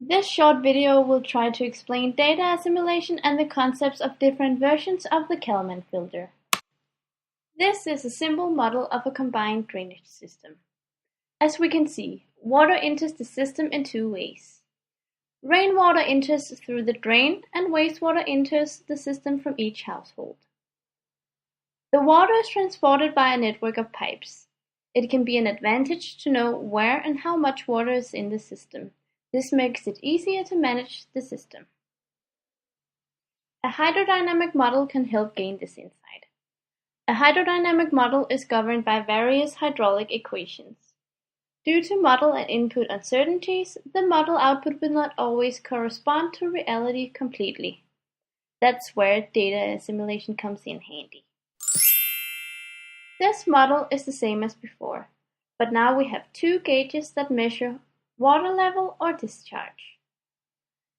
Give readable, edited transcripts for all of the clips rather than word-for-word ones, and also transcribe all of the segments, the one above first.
This short video will try to explain data assimilation and the concepts of different versions of the Kalman filter. This is a simple model of a combined drainage system. As we can see, water enters the system in two ways. Rainwater enters through the drain and wastewater enters the system from each household. The water is transported by a network of pipes. It can be an advantage to know where and how much water is in the system. This makes it easier to manage the system. A hydrodynamic model can help gain this insight. A hydrodynamic model is governed by various hydraulic equations. Due to model and input uncertainties, the model output will not always correspond to reality completely. That's where data assimilation comes in handy. This model is the same as before, but now we have two gauges that measure water level or discharge.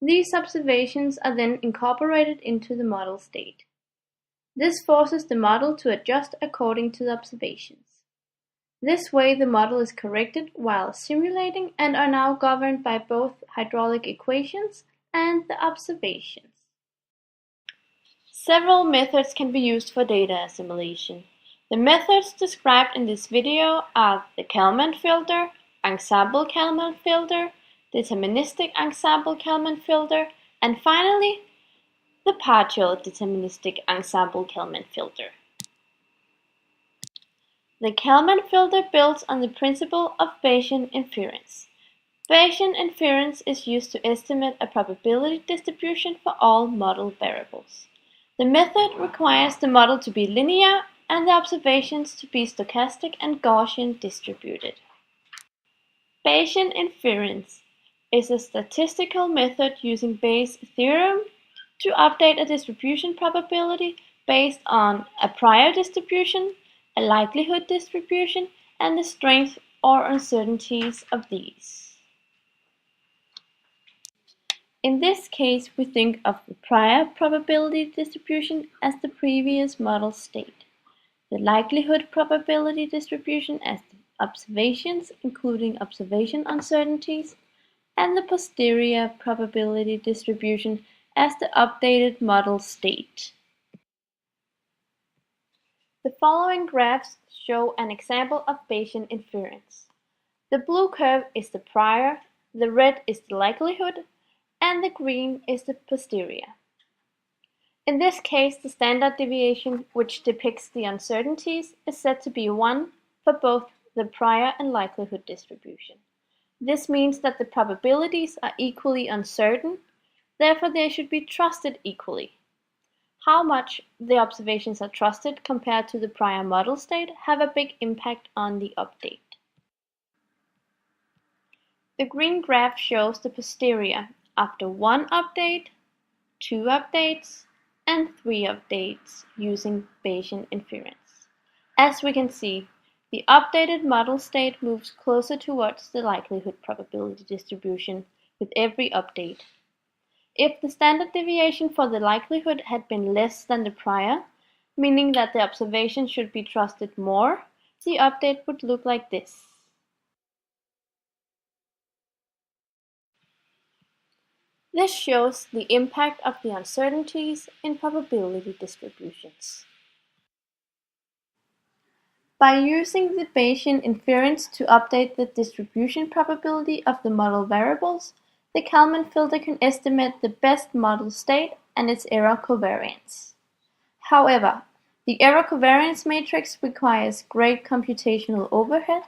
These observations are then incorporated into the model state. This forces the model to adjust according to the observations. This way the model is corrected while simulating and are now governed by both hydraulic equations and the observations. Several methods can be used for data assimilation. The methods described in this video are the Kalman filter, ensemble Kalman filter, deterministic ensemble Kalman filter, and finally, the partial deterministic ensemble Kalman filter. The Kalman filter builds on the principle of Bayesian inference. Bayesian inference is used to estimate a probability distribution for all model variables. The method requires the model to be linear and the observations to be stochastic and Gaussian distributed. Bayesian inference is a statistical method using Bayes' theorem to update a distribution probability based on a prior distribution, a likelihood distribution, and the strength or uncertainties of these. In this case, we think of the prior probability distribution as the previous model state, the likelihood probability distribution as the observations, including observation uncertainties, and the posterior probability distribution as the updated model state. The following graphs show an example of Bayesian inference. The blue curve is the prior, the red is the likelihood, and the green is the posterior. In this case, the standard deviation, which depicts the uncertainties, is said to be 1 for both the prior and likelihood distribution. This means that the probabilities are equally uncertain, therefore they should be trusted equally. How much the observations are trusted compared to the prior model state have a big impact on the update. The green graph shows the posterior after 1 update, 2 updates, and 3 updates using Bayesian inference. As we can see, the updated model state moves closer towards the likelihood probability distribution with every update. If the standard deviation for the likelihood had been less than the prior, meaning that the observation should be trusted more, the update would look like this. This shows the impact of the uncertainties in probability distributions. By using the Bayesian inference to update the distribution probability of the model variables, the Kalman filter can estimate the best model state and its error covariance. However, the error covariance matrix requires great computational overhead.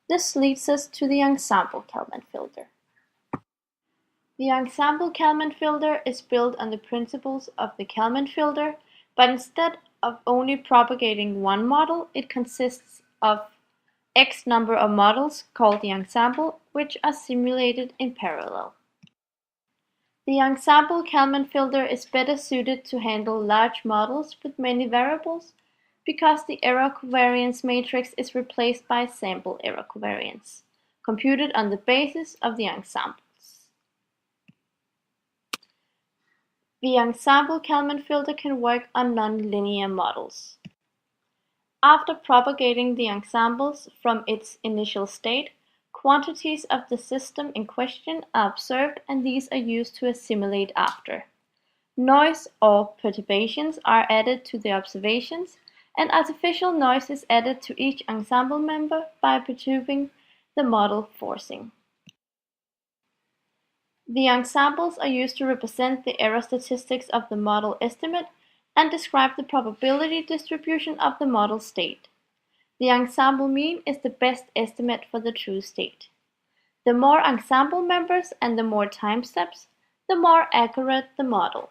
This leads us to the ensemble Kalman filter. The ensemble Kalman filter is built on the principles of the Kalman filter, but instead of only propagating one model, it consists of X number of models, called the ensemble, which are simulated in parallel. The ensemble Kalman filter is better suited to handle large models with many variables because the error covariance matrix is replaced by sample error covariance, computed on the basis of the ensembles. The ensemble Kalman filter can work on nonlinear models. After propagating the ensembles from its initial state, quantities of the system in question are observed and these are used to assimilate after. Noise or perturbations are added to the observations, and artificial noise is added to each ensemble member by perturbing the model forcing. The ensembles are used to represent the error statistics of the model estimate and describe the probability distribution of the model state. The ensemble mean is the best estimate for the true state. The more ensemble members and the more time steps, the more accurate the model.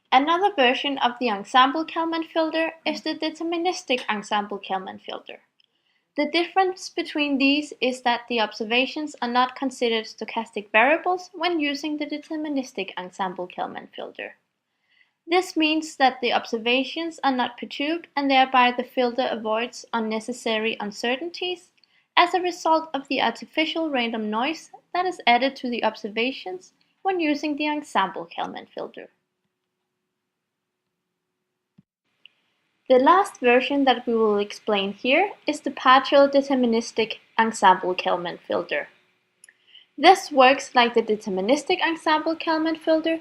Another version of the ensemble Kalman filter is the deterministic ensemble Kalman filter. The difference between these is that the observations are not considered stochastic variables when using the deterministic ensemble Kalman filter. This means that the observations are not perturbed and thereby the filter avoids unnecessary uncertainties as a result of the artificial random noise that is added to the observations when using the ensemble Kalman filter. The last version that we will explain here is the partial deterministic ensemble Kalman filter. This works like the deterministic ensemble Kalman filter,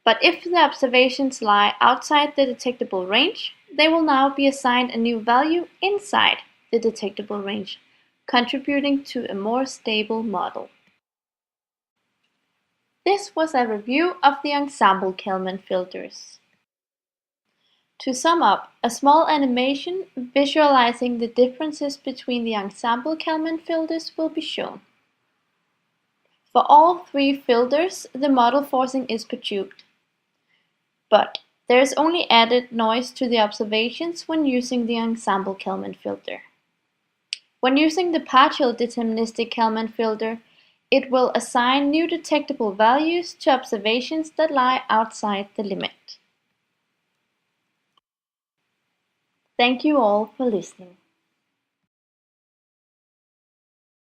but if the observations lie outside the detectable range, they will now be assigned a new value inside the detectable range, contributing to a more stable model. This was a review of the ensemble Kalman filters. To sum up, a small animation visualizing the differences between the ensemble Kalman filters will be shown. For all three filters, the model forcing is perturbed, but there is only added noise to the observations when using the ensemble Kalman filter. When using the partial deterministic Kalman filter, it will assign new detectable values to observations that lie outside the limit. Thank you all for listening.